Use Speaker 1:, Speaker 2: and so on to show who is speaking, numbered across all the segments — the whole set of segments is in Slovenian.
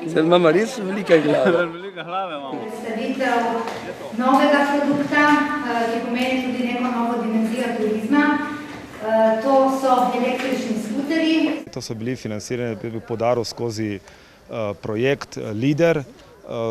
Speaker 1: Zdaj imamo res velike glave.
Speaker 2: Velike glave imamo.
Speaker 3: Predstavitev novega produkta, ki pomeni tudi neko novo dimenzijo turizma. To so električni skuterji.
Speaker 4: To so bili financirani, bi poudaril, skozi projekt LIDER,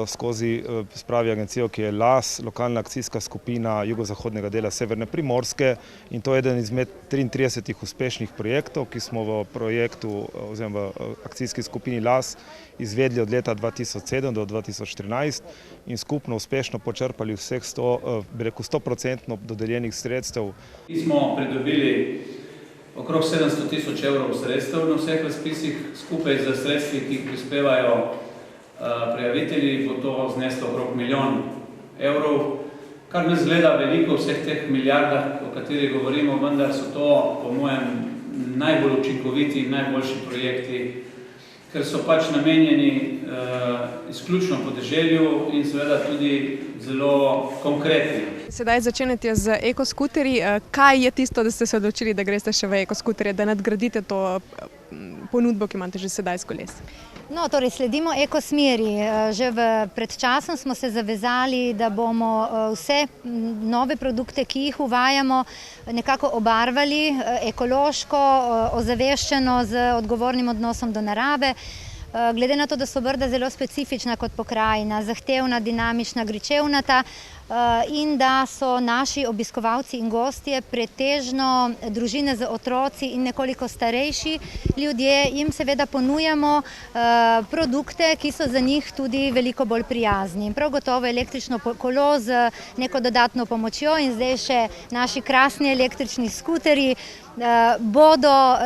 Speaker 4: skozi spravi agencijo, ki je LAS, lokalna akcijska skupina jugozahodnega dela Severne Primorske, in to je eden izmed 33 uspešnih projektov, ki smo v projektu oziroma v akcijski skupini LAS izvedli od leta 2007 do 2014 in skupno uspešno počrpali vseh 100% dodeljenih sredstev.
Speaker 2: Mi smo pridobili okrog 700 000 evrov sredstev na vseh razpisih, skupaj z sredstvi, ki jih prispevajo prijavitelji, bo to zneslo okrog 1 milijon evrov, kar ne zgleda veliko v vseh teh milijardah, o katerih govorimo, vendar so to, po mojem, najbolj učinkoviti in najboljši projekti, ker so pač namenjeni izključno podeželju in seveda tudi zelo konkretni.
Speaker 5: Sedaj začenjate z ekoskuterji. Kaj je tisto, da ste se odločili, da greste še v ekoskuterje, da nadgradite to ponudbo, ki imate že sedaj s kolesi?
Speaker 3: No, torej sledimo ekosmeri. Že pred časom smo se zavezali, da bomo vse nove produkte, ki jih uvajamo, nekako obarvali ekološko, ozaveščeno z odgovornim odnosom do narave. Glede na to, da so Brda zelo specifična kot pokrajina, zahtevna, dinamična, gričevnata in da so naši obiskovalci in gostje pretežno družine z otroci in nekoliko starejši ljudje, jim seveda ponujamo produkte, ki so za njih tudi veliko bolj prijazni. Prav gotovo električno kolo z neko dodatno pomočjo in zdaj še naši krasni električni skuterji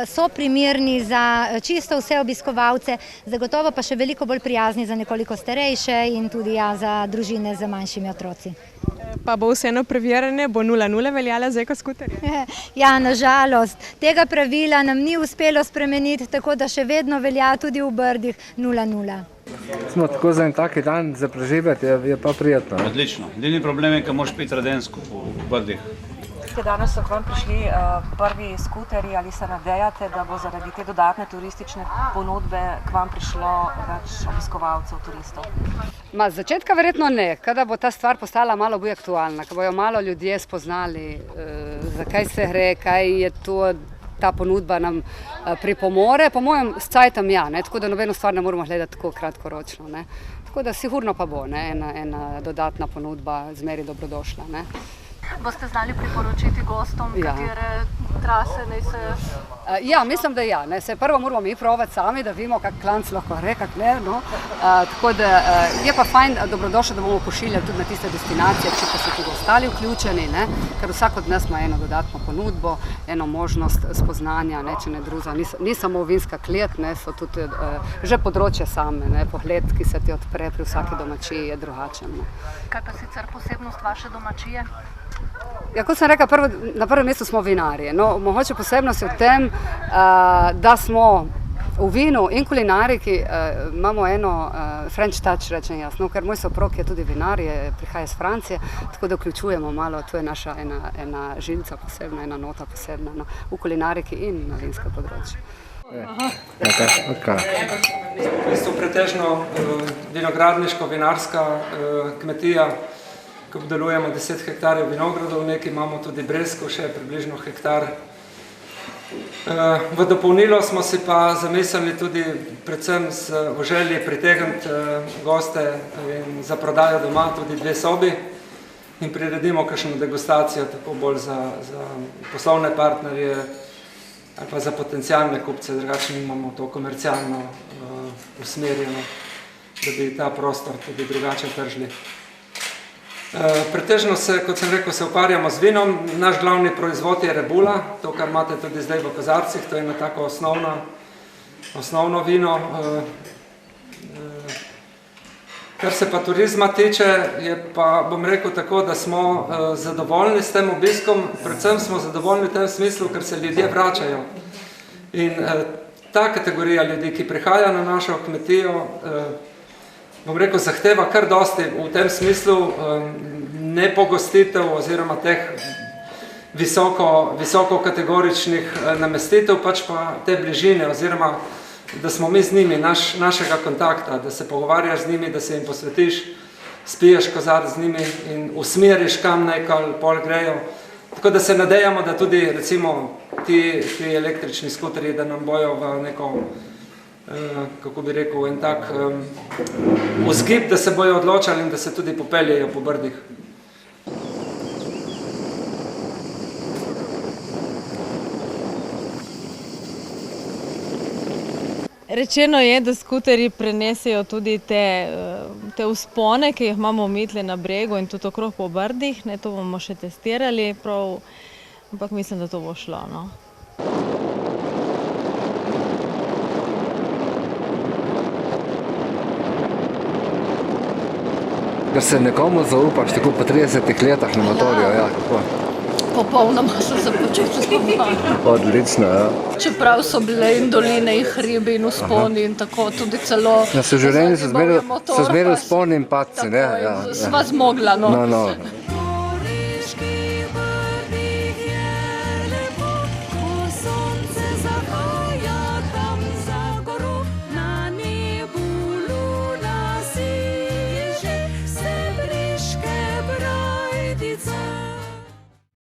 Speaker 3: so primerni za čisto vse obiskovalce, zagotovo pa še veliko bolj prijazni za nekoliko starejše in tudi za družine z manjšimi otroci.
Speaker 5: Pa bo vseeno preverjanje, bo 0,0 veljala za ekoskuterje?
Speaker 3: Ja, nažalost. Tega pravila nam ni uspelo spremeniti, tako da še vedno velja tudi v Brdih 0,0.
Speaker 6: Smo tako za en taki dan za preživeti, je pa prijetno.
Speaker 2: Odlično. Edini problem je, ko moraš piti radensko v Brdih.
Speaker 7: Danes so k vam prišli prvi skuterji, ali se nadejate, da bo zaradi te dodatne turistične ponudbe k vam prišlo več obiskovalcev, turistov?
Speaker 8: Z začetka verjetno ne, kada bo ta stvar postala malo bolj aktualna, ko bojo malo ljudje spoznali, zakaj se gre, kaj je to, ta ponudba nam pripomore, po mojem s cajtom ja, tako da nobeno stvar ne moramo gledati tako kratkoročno. Tako da sigurno pa bo ena dodatna ponudba zmeri dobrodošla.
Speaker 7: Boste znali priporočiti gostom, katere trase naj se...
Speaker 8: Ja, mislim, da ja. Prvo moramo mi provati sami, da vidimo, kak klanc lahko gre, kak ne. Tako da je pa fajn, dobrodošlo, da bomo pošiljali tudi na tiste destinacije, če pa so tudi ostali vključeni, ker vsak od nas ima eno dodatno ponudbo, eno možnost spoznanja, če ne druga. Ni samo vinska klet, so tudi že področje same, pogled, ki se ti odpre pri vsaki domačiji, je drugačen.
Speaker 7: Kaj pa sicer posebnost vaše domačije?
Speaker 8: Ja, kot sem rekla, na prvem mestu smo vinarji. Mogoče posebnost je v tem, da smo v vinu in kulinariki imamo eno French touch, rečem jaz, ker moj soprog je tudi vinar, prihaja iz Francije, tako da vključujemo malo, to je naša ena žilca posebna, ena nota posebna v kulinariki in na vinskem področju.
Speaker 9: V bistvu pretežno vinogradniško-vinarska kmetija, ko obdelujemo 10 hektarjev vinogradov, nekaj imamo tudi breskov, še približno hektar. V dopolnilo smo si pa zamislili tudi predvsem v želji pritegniti goste in za prodajo doma tudi 2 sobi in priredimo kakšno degustacijo, tako bolj za poslovne partnerje ali pa za potencialne kupce, drugače imamo to komercialno usmerjeno, da bi ta prostor tudi drugače tržili. Pretežno se, kot sem rekel, se ukvarjamo z vinom. Naš glavni proizvod je rebula, to, kar imate tudi zdaj v kozarcih, to je eno tako osnovno vino. Kar se pa turizma tiče, je pa, bom rekel tako, da smo zadovoljni s tem obiskom, predvsem smo zadovoljni v tem smislu, ker se ljudje vračajo. In ta kategorija ljudi, ki prihaja na našo kmetijo, bom rekel, zahteva kar dosti v tem smislu nepogostitev oziroma teh visoko kategoričnih namestitev, pač pa te bližine oziroma da smo mi z njimi, našega kontakta, da se pogovarjaš z njimi, da se jim posvetiš, spiješ kozarec z njimi in usmeriš, kam naj pol grejo. Tako da se nadejamo, da tudi recimo ti električni skuterji, da nam bojo v neko, kako bi rekel, en tak vzgib, da se bojo odločali in da se tudi popeljejo po Brdih.
Speaker 10: Rečeno je, da skuterji prenesejo tudi te vzpone, ki jih imamo umetli na bregu in tudi okrog po Brdih. To bomo še testirali, ampak mislim, da to bo šlo. No.
Speaker 6: Da se nekomu zaupaš tako po 30 letih na motorju, ja, kako?
Speaker 11: Popolnoma sem se počutila.
Speaker 6: Odlično, ja.
Speaker 11: Čeprav so bile in doline in hribi in vzponi in tako tudi celo...
Speaker 6: Na življenju so zmeraj vzponi in padci, ne?
Speaker 11: Sva zmogla, no.
Speaker 6: No.